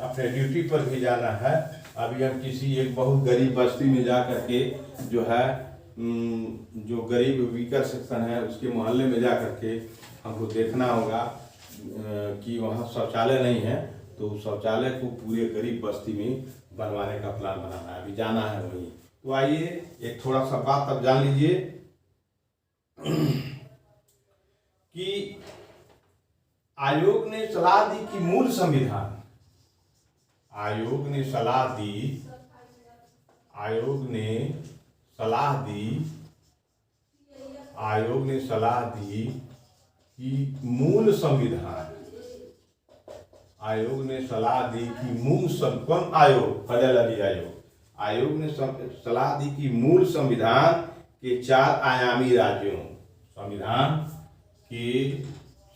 अपने ड्यूटी पर भी जाना है। अभी हम किसी एक बहुत गरीब बस्ती में जा करके जो है, जो गरीब वीकर सेक्शन है उसके मोहल्ले में जा करके हमको देखना होगा कि वहाँ शौचालय नहीं है। तो शौचालय को पूरे गरीब बस्ती में बनवाने का प्लान बनाना है, अभी जाना है वहीं। तो आइए एक थोड़ा सा बात अब जान लीजिए कि आयोग ने सलाह दी कि मूल संविधान, आयोग ने सलाह दी कि मूल संविधान, कौन आयोग? फजल अली आयोग ने सलाह दी कि मूल संविधान के 4 आयामी राज्यों, संविधान के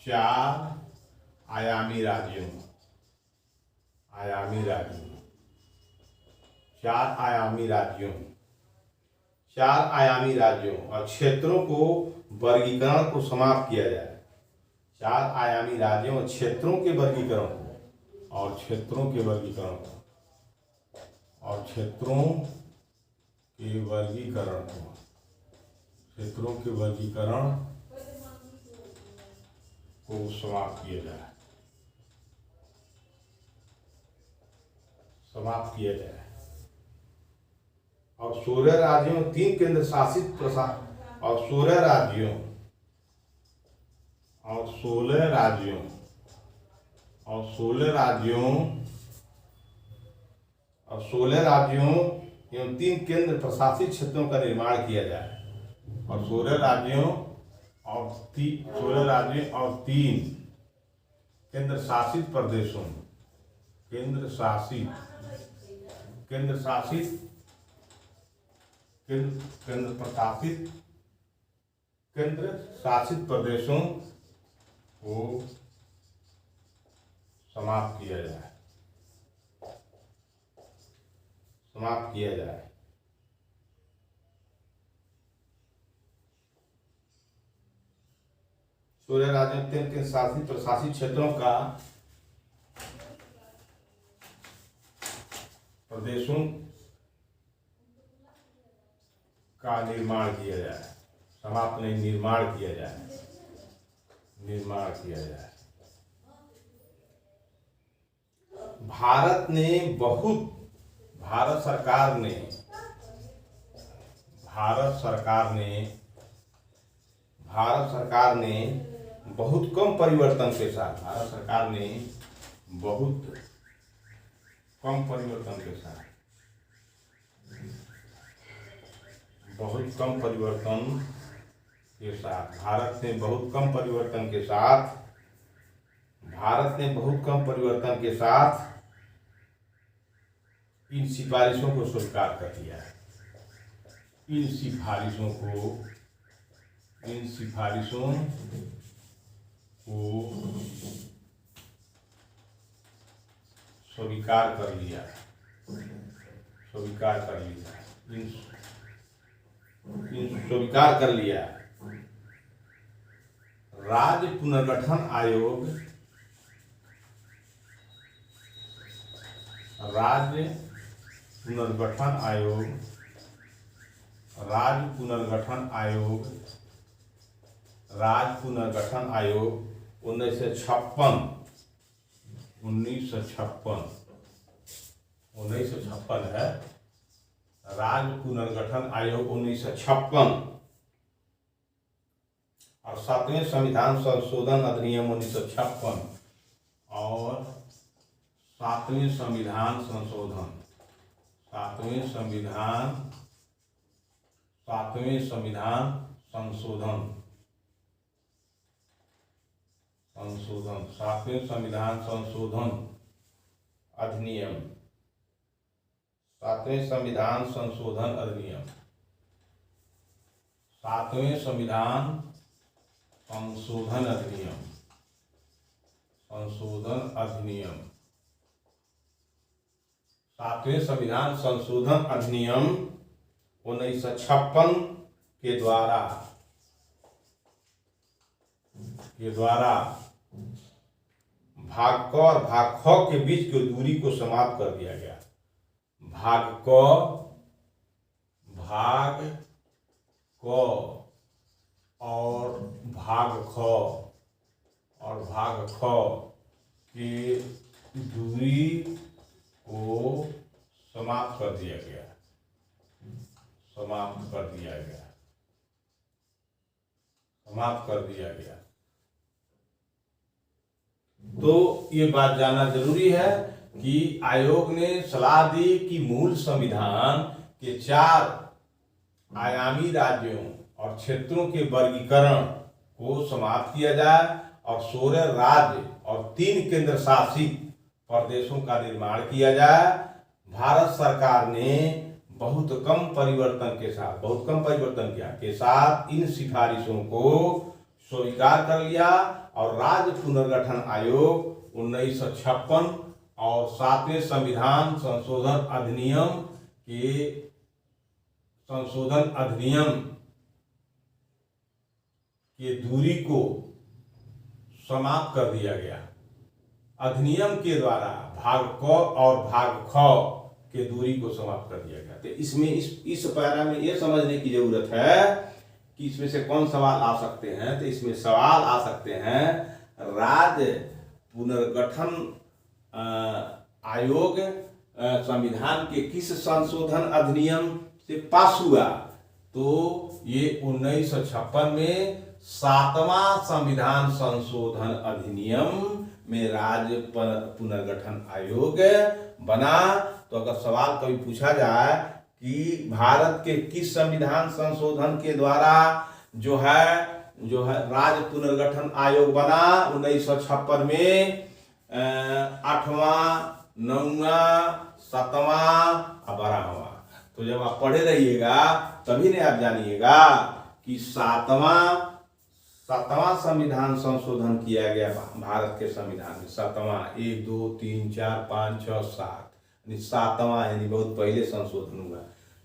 4 आयामी राज्यों, 4 आयामी राज्यों और क्षेत्रों को वर्गीकरण को समाप्त किया जाए। 4 आयामी राज्यों और क्षेत्रों के वर्गीकरण को, क्षेत्रों के वर्गीकरण को समाप्त किया जाए। और 16 राज्यों, 3 केंद्र शासित प्रशासन और 16 राज्यों एवं 3 केंद्र प्रशासित क्षेत्रों का निर्माण किया जाए। और 16 राज्यों और 3 केंद्र शासित प्रदेशों केंद्र शासित केंद्र शासित केंद्र प्रशासित केंद्र शासित प्रदेशों को समाप्त किया जाए। सूर्य राजनीतिक के शासित प्रशासित क्षेत्रों का प्रदेशों का निर्माण किया जाए। समाप्त नहीं, निर्माण किया जाए। भारत सरकार ने बहुत कम परिवर्तन के साथ इन सिफारिशों को स्वीकार कर लिया है। इन सिफारिशों को स्वीकार कर लिया। राज्य पुनर्गठन आयोग 1956 है। राज्य पुनर्गठन आयोग 1956 और 7वें संविधान संशोधन अधिनियम 1956 और 7वें संविधान संशोधन अधिनियम 7वें संविधान संशोधन अधिनियम 1956 के द्वारा भाग क और भाग ख के बीच की दूरी को समाप्त कर दिया गया। भाग क और भाग ख की दूरी को समाप्त कर दिया गया। तो ये बात जानना जरूरी है कि आयोग ने सलाह दी कि मूल संविधान के 4 आयामी राज्यों और क्षेत्रों के वर्गीकरण को समाप्त किया जाए और 16 राज्य और 3 केंद्र शासित प्रदेशों का निर्माण किया जाए। भारत सरकार ने बहुत कम परिवर्तन के साथ इन सिफारिशों को स्वीकार कर लिया और राज्य पुनर्गठन आयोग 1956 और 7वें संविधान संशोधन अधिनियम के दूरी को समाप्त कर दिया गया। अधिनियम के द्वारा भाग क और भाग ख के दूरी को समाप्त कर दिया गया। तो इसमें इस पैरा में यह समझने की जरूरत है कि इसमें से कौन सवाल आ सकते हैं। तो इसमें सवाल आ सकते हैं, राज्य पुनर्गठन आयोग संविधान के किस संशोधन अधिनियम से पास हुआ। तो ये 1956 में 7वां संविधान संशोधन अधिनियम में राज्य पुनर्गठन आयोग बना। तो अगर सवाल कभी पूछा जाए कि भारत के किस संविधान संशोधन के द्वारा जो है राज्य पुनर्गठन आयोग बना 1956 में 8वां 9वां, 7वां और 12वां। तो जब आप पढ़े रहिएगा तभी ने आप जानिएगा कि सातवां संविधान संशोधन किया गया भारत के संविधान में। 7वां, 1 2 3 4 5 6 7, यानी 7वां, यानी बहुत पहले संशोधन हुआ।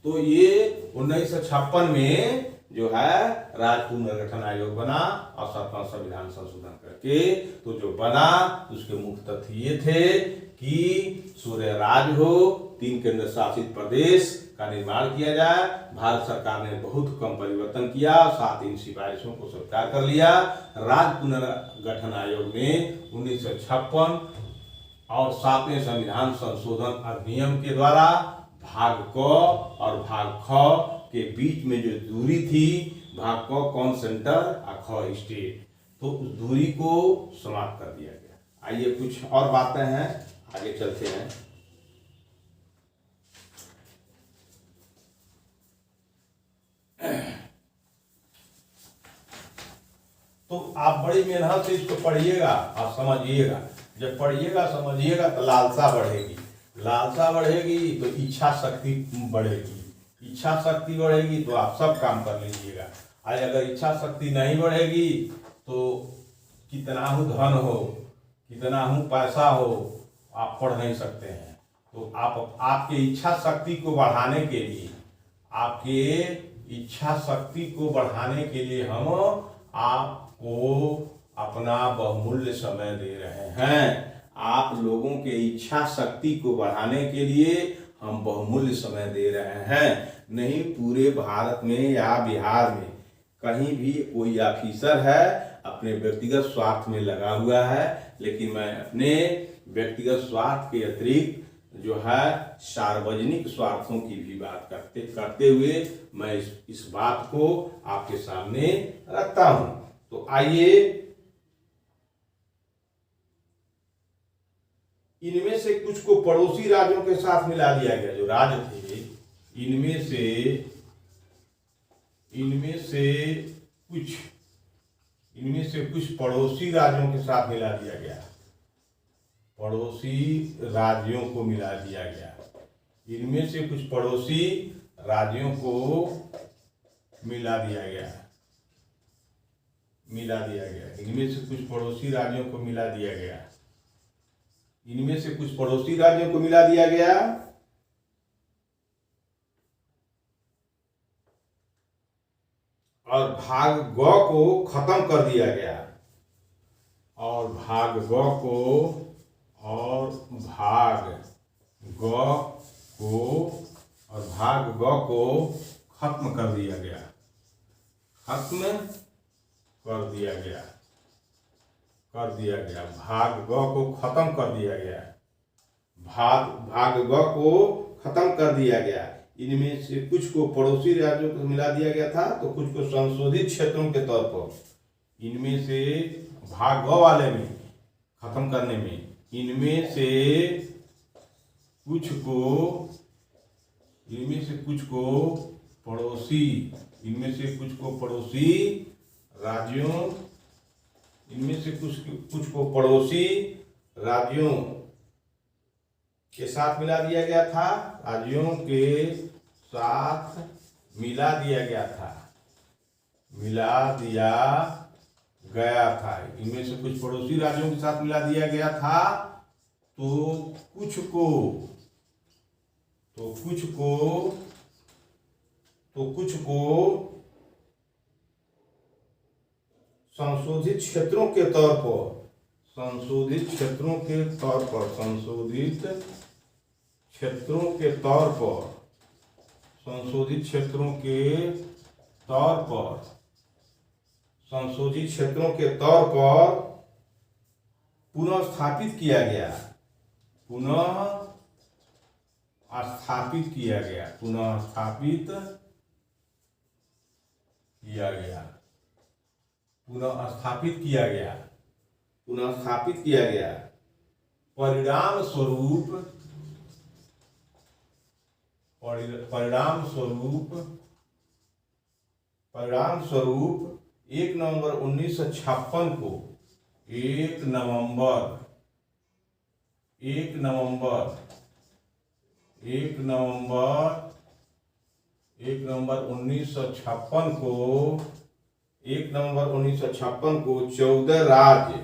तो ये 1956 में जो है राज्य पुनर्गठन आयोग बना और 7वां संविधान संशोधन करके तो जो बना उसके मुख्य तथ्य ये थे कि सूर्य राज हो, 3 केंद्र शासित प्रदेश का निर्माण किया जाए। भारत सरकार ने बहुत कम परिवर्तन किया, 7 इन सिफारिशों को स्वीकार कर लिया। राज्य पुनर्गठन आयोग ने 1956 और 7वें संविधान संशोधन अधिनियम के द्वारा भाग क और भाग ख के बीच में जो दूरी थी, भाग क कौन सेंटर और ख स्टेट, तो उस दूरी को समाप्त कर दिया गया। आइए कुछ और बातें हैं, आगे चलते हैं। तो आप बड़ी मेहनत से इसको पढ़िएगा और समझिएगा। जब पढ़िएगा समझिएगा तो लालसा बढ़ेगी, लालसा बढ़ेगी तो इच्छा शक्ति बढ़ेगी, इच्छा शक्ति बढ़ेगी तो आप सब काम कर लीजिएगा। आज अगर इच्छा शक्ति नहीं बढ़ेगी तो कितना ही धन हो, कितना ही पैसा हो, आप पढ़ नहीं सकते हैं। तो आप आपके इच्छा शक्ति को बढ़ाने के लिए, आपके इच्छा शक्ति को बढ़ाने के लिए हम आपको अपना बहुमूल्य समय दे रहे हैं। आप लोगों के इच्छा शक्ति को बढ़ाने के लिए हम बहुमूल्य समय दे रहे हैं। नहीं पूरे भारत में या बिहार में कहीं भी कोई ऑफिसर है अपने व्यक्तिगत स्वार्थ में लगा हुआ है, लेकिन मैं अपने व्यक्तिगत स्वार्थ के अतिरिक्त जो है सार्वजनिक स्वार्थों की भी बात करते हुए मैं इस बात को आपके सामने रखता हूं। तो आइए इनमें से कुछ को पड़ोसी राज्यों के साथ मिला दिया गया। जो राज्य थे इनमें से कुछ पड़ोसी राज्यों के साथ मिला दिया गया, पड़ोसी राज्यों को मिला दिया गया। इनमें से कुछ पड़ोसी राज्यों को मिला दिया गया, इनमें से कुछ पड़ोसी राज्यों को मिला दिया गया, इनमें से कुछ पड़ोसी राज्यों को मिला दिया गया। और भाग ग को खत्म कर दिया गया, और भाग ग को खत्म कर दिया गया, भाग ग को खत्म कर दिया गया, भाग ग को खत्म कर दिया गया। इनमें से कुछ को पड़ोसी राज्यों को मिला दिया गया था, तो कुछ को संशोधित क्षेत्रों के तौर पर, इनमें से भाग ग वाले में खत्म करने में, इनमें से कुछ को पड़ोसी राज्यों, इनमें से कुछ को पड़ोसी राज्यों के साथ मिला दिया गया था, राज्यों के साथ मिला दिया गया था, इनमें से कुछ पड़ोसी राज्यों के साथ मिला दिया गया था। तो कुछ को संशोधित क्षेत्रों के तौर पर, संशोधित क्षेत्रों के तौर पर, संशोधित क्षेत्रों के तौर पर पुनः स्थापित किया गया, परिणाम स्वरूप 1 नवंबर 1956 को 1 नवंबर 1 नवंबर 1956 को 1 नवंबर 1956 को 14 राज्य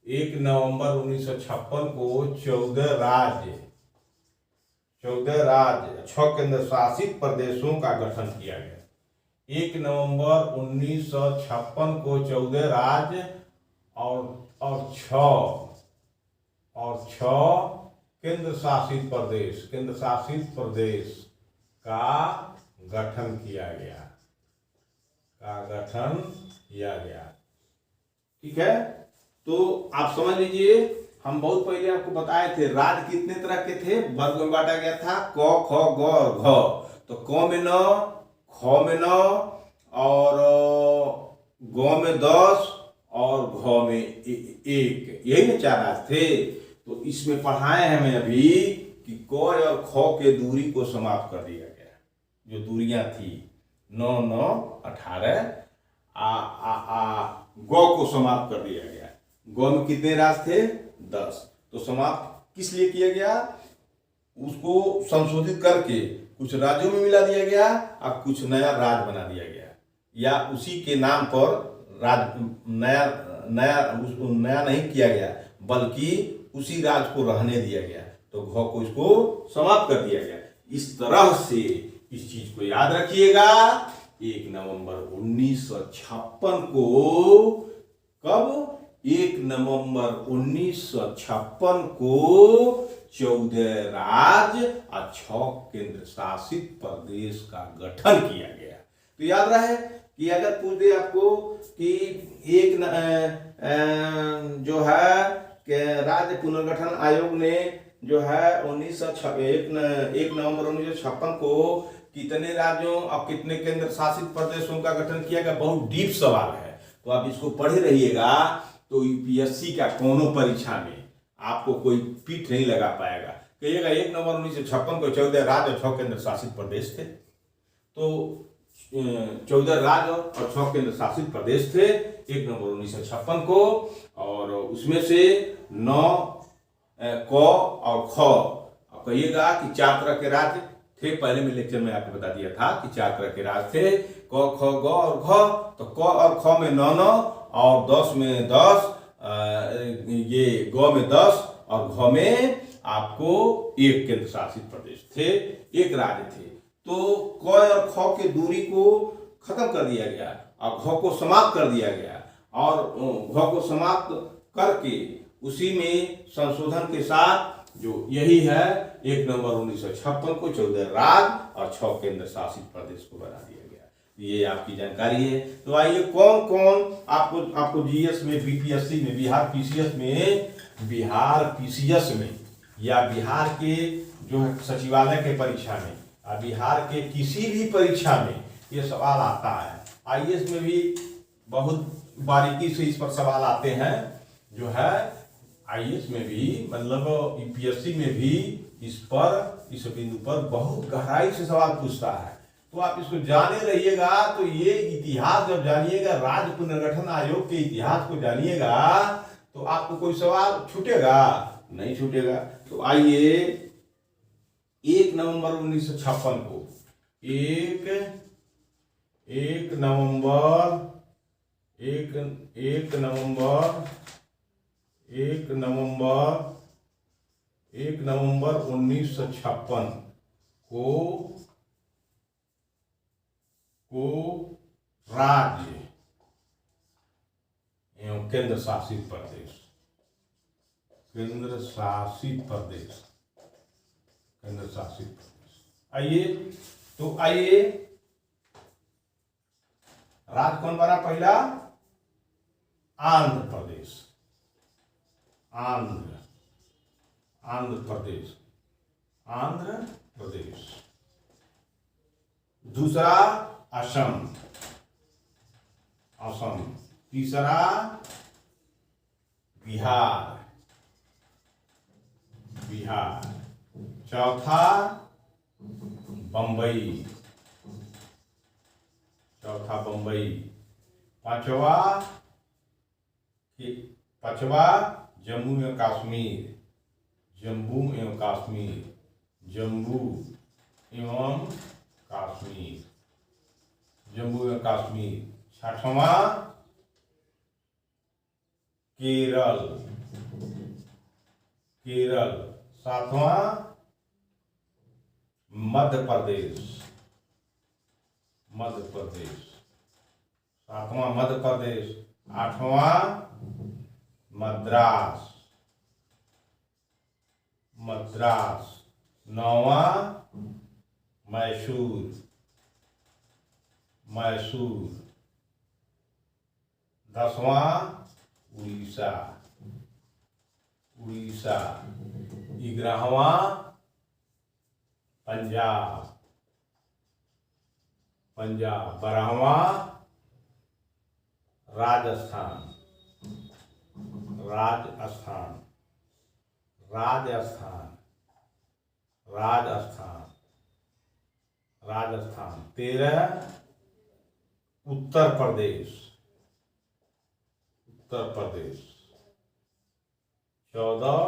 1 नवंबर 1956 को 14 राज्य 6 केंद्र शासित प्रदेशों का गठन किया गया। 1 नवंबर 1956 को 14 राज्य और 6 केंद्र शासित प्रदेश का गठन किया गया। ठीक है, तो आप समझ लीजिए, हम बहुत पहले आपको बताए थे राज्य कितने तरह के थे, वर्ग में बांटा गया था, क ख ग और घ। तो क में 9, ख में 9 और ग में 10 और घ में 1, यही ना 4 राज्य थे। तो इसमें पढ़ाए हैं हमें अभी कि क और ख के दूरी को समाप्त कर दिया गया। जो दूरियां थी 9, 9, 18, ग को समाप्त कर दिया गया। ग में कितने राज्य थे? 10। तो समाप्त किस लिए किया गया? उसको संशोधित करके कुछ राज्यों में मिला दिया गया और कुछ नया राज्य बना दिया गया, या उसी के नाम पर राज्य नया नहीं किया गया, बल्कि उसी राज्य को रहने दिया गया। तो घ को इसको समाप्त कर दिया गया। इस तरह से इस चीज को याद रखिएगा। 1 नवंबर 1956 को, कब? 1 नवंबर 1956 को 14 राज्य और 6 केंद्र शासित प्रदेश का गठन किया गया। तो याद रहे कि अगर पूछ दे आपको कि जो है राज्य पुनर्गठन आयोग ने जो है 1 नवंबर 1956 को कितने राज्यों और कितने केंद्र शासित प्रदेशों का गठन किया गया, बहुत डीप सवाल है। तो आप इसको पढ़े रहिएगा, तो यूपीएससी का कोनो परीक्षा में आपको कोई पीठ नहीं लगा पाएगा। कहिएगा 1 नवंबर 1956 को 14 राज्य और 6 केंद्र शासित प्रदेश थे। तो 14 राज्य और 6 केंद्र शासित प्रदेश थे 1 नवंबर 1956 को, और उसमें से 9 क और ख। अब कहिएगा कि 4 तरह के राज्य थे। पहले में लेक्चर में आपको बता दिया था कि 4 तरह के राज्य थे, क, ख, ग और घ। तो क और ख में 9 और 10 में 10, ये ग में 10 और घ में आपको 1 केंद्र शासित प्रदेश थे, 1 राज्य थे। तो क और ख के दूरी को खत्म कर दिया गया और घ को समाप्त कर दिया गया, और घ को समाप्त करके उसी में संशोधन के साथ जो यही है 1 नवंबर 1956 को 14 राज्य और 6 केंद्र शासित प्रदेश को बना दिया गया। ये आपकी जानकारी है। तो आइए कौन कौन आपको जीएस में, बीपीएससी में, बिहार पीसीएस में या बिहार के जो सचिवालय के परीक्षा में, बिहार के किसी भी परीक्षा में ये सवाल आता है। आईएएस में भी बहुत बारीकी से इस पर सवाल आते हैं, जो है आईएएस में भी, मतलब यूपीएससी में भी इस बिंदु पर बहुत गहराई से सवाल पूछता है। तो आप इसको जाने रहिएगा। तो ये इतिहास जब जानिएगा, राज्य पुनर्गठन आयोग के इतिहास को जानिएगा, तो आपको कोई सवाल छूटेगा नहीं छूटेगा। तो आइए 1 नवंबर 1956 को 1 नवंबर 1956 को राज्य एवं केंद्र शासित प्रदेश आइए राज्य कौन बना पहला? आंध्र प्रदेश। दूसरा असम। तीसरा बिहार। चौथा बंबई। पांचवा जम्मू एवं कश्मीर। जम्मू एवं कश्मीर, जम्मू एवं कश्मीर, जम्मू एवं कश्मीर। छठवां केरल, केरल। सातवां मध्य प्रदेश, मध्य प्रदेश। सातवां मध्य प्रदेश। आठवां मद्रास, मद्रास। नौवां मैसूर, मैसूर। 10वां उड़ीसा, उड़ीसा। 11वां पंजाब, पंजाब। 12वां राजस्थान, राजस्थान, राजस्थान, राजस्थान, राजस्थान। 13 उत्तर प्रदेश, उत्तर प्रदेश। 14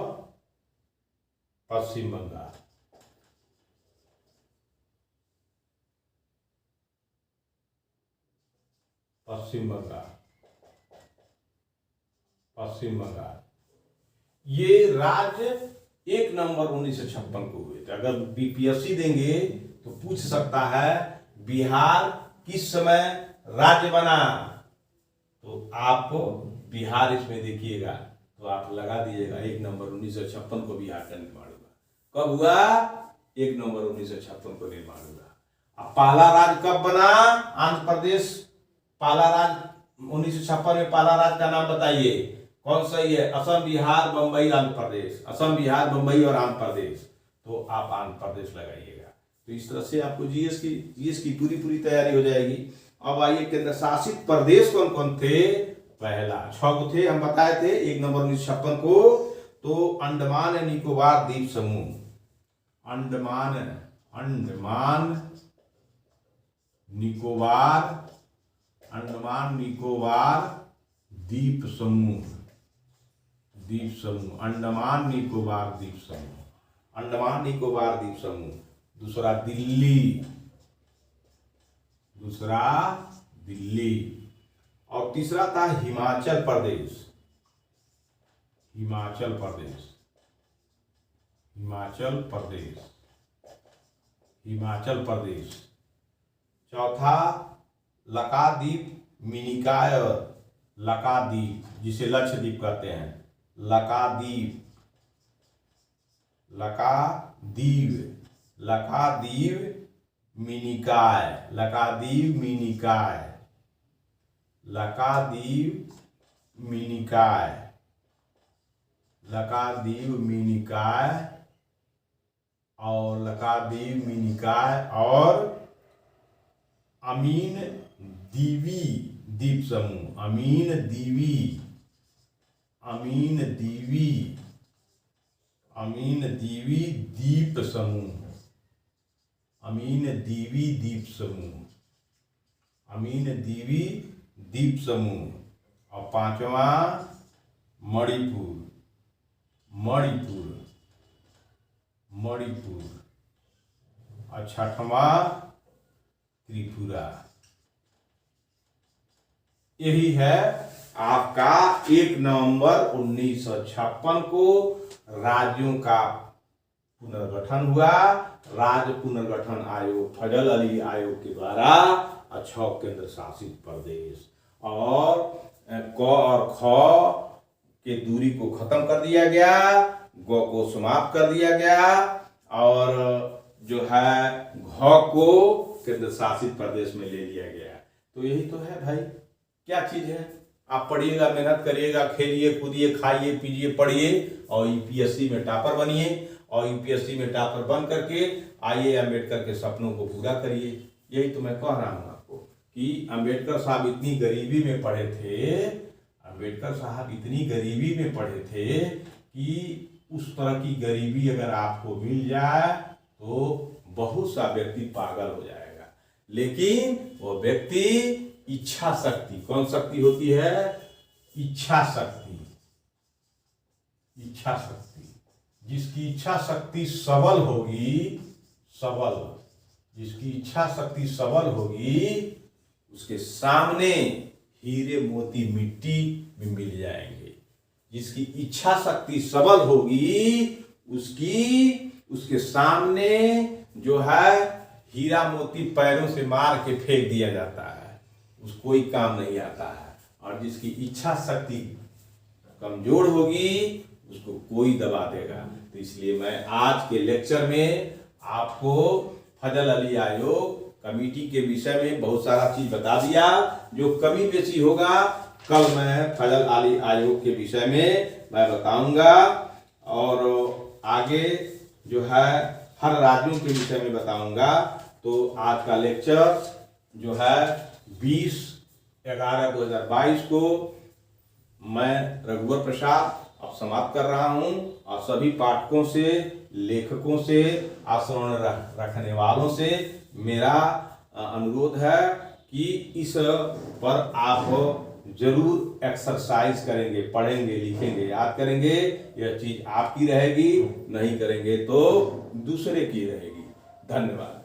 पश्चिम बंगाल, पश्चिम बंगाल, पश्चिम बंगाल। ये राज्य 1 नवंबर 1956 को हुए थे। अगर बीपीएससी देंगे तो पूछ सकता है बिहार किस समय राज्य बना, तो आप बिहार इसमें देखिएगा तो आप लगा दीजिएगा 1 नवंबर 1956 को बिहार का निर्माण हुआ। कब हुआ? 1 नवंबर 1956 को निर्माण हुआ। अब पहला राज्य कब बना? आंध्र प्रदेश। पहला राज्य 1956 में पहला राज्य का नाम बताइए, कौन सही है? असम, बिहार, बंबई, आंध्र प्रदेश। असम, बिहार, बंबई और आंध्र प्रदेश। तो आप आंध्र प्रदेश लगाइएगा। तो इस तरह से आपको जीएस की पूरी तैयारी हो जाएगी। अब आइए, केंद्र शासित प्रदेश कौन कौन थे? पहला 6 को थे, हम बताए थे 1 नवंबर 1956 को। तो अंडमान एंड निकोबार द्वीप समूह, अंडमान निकोबार, अंडमान निकोबार द्वीप समूह, द्वीप समूह, अंडमान निकोबार द्वीप समूह, अंडमान निकोबार द्वीप समूह। दूसरा दिल्ली, दूसरा दिल्ली। और तीसरा था हिमाचल प्रदेश, हिमाचल प्रदेश, हिमाचल प्रदेश, हिमाचल प्रदेश। चौथा लक्षद्वीप मिनिकॉय, लक्षद्वीप जिसे लक्षद्वीप कहते हैं, लक्षद्वीप, लक्षद्वीप, लक्षद्वीप मिनिकॉय, लक्षद्वीप मिनिकॉय, लक्षद्वीप मिनिकॉय, लक्षद्वीप मिनिकॉय और लक्षद्वीप मिनिकॉय और अमीन दीवी द्वीप समूह, अमीन दीवी, अमीन दीवी, अमीन दीवी द्वीप समूह, अमीन दीवी द्वीप समूह, अमीन दीवी द्वीप समूह। और 5वां मणिपुर, मणिपुर, मणिपुर। और 6वां त्रिपुरा। यही है आपका 1 नवंबर 1956 को राज्यों का पुनर्गठन हुआ। राज्य पुनर्गठन आयोग, फजल अली आयोग के द्वारा 6 केंद्र शासित प्रदेश। और क और ख के दूरी को खत्म कर दिया गया, ग को समाप्त कर दिया गया और जो है घ को केंद्र शासित प्रदेश में ले लिया गया। तो यही तो है भाई, क्या चीज है? आप पढ़िएगा, मेहनत करिएगा, खेलिए कूदिए, खाइए पीजिए, पढ़िए और यूपीएससी में टॉपर बनिए। और यूपीएससी में टॉपर बन करके आइए अम्बेडकर के सपनों को पूरा करिए। यही तो मैं कह रहा हूँ आपको कि अम्बेडकर साहब इतनी गरीबी में पढ़े थे, अम्बेडकर साहब इतनी गरीबी में पढ़े थे कि उस तरह की गरीबी अगर आपको मिल जाए तो बहुत सा व्यक्ति पागल हो जाएगा। लेकिन वो व्यक्ति इच्छा शक्ति, कौन शक्ति होती है? इच्छा शक्ति, इच्छा शक्ति। जिसकी इच्छा शक्ति सबल होगी, सबल, जिसकी इच्छा शक्ति सबल होगी उसके सामने हीरे मोती मिट्टी में मिल जाएंगे। जिसकी इच्छा शक्ति सबल होगी उसके सामने जो है हीरा मोती पैरों से मार के फेंक दिया जाता है, उसको कोई काम नहीं आता है। और जिसकी इच्छा शक्ति कमजोर होगी उसको कोई दबा देगा। तो इसलिए मैं आज के लेक्चर में आपको फजल अली आयोग कमेटी के विषय में बहुत सारा चीज बता दिया। जो कमी बेची होगा कल मैं फजल अली आयोग के विषय में मैं बताऊंगा, और आगे जो है हर राज्यों के विषय में बताऊंगा। तो आज का लेक्चर जो है 20/11/2022 को मैं रघुवर प्रसाद अब समाप्त कर रहा हूं, और सभी पाठकों से, लेखकों से, आश्रवण रखने वालों से मेरा अनुरोध है कि इस पर आप जरूर एक्सरसाइज करेंगे, पढ़ेंगे, लिखेंगे, याद करेंगे। यह चीज आपकी रहेगी, नहीं करेंगे तो दूसरे की रहेगी। धन्यवाद।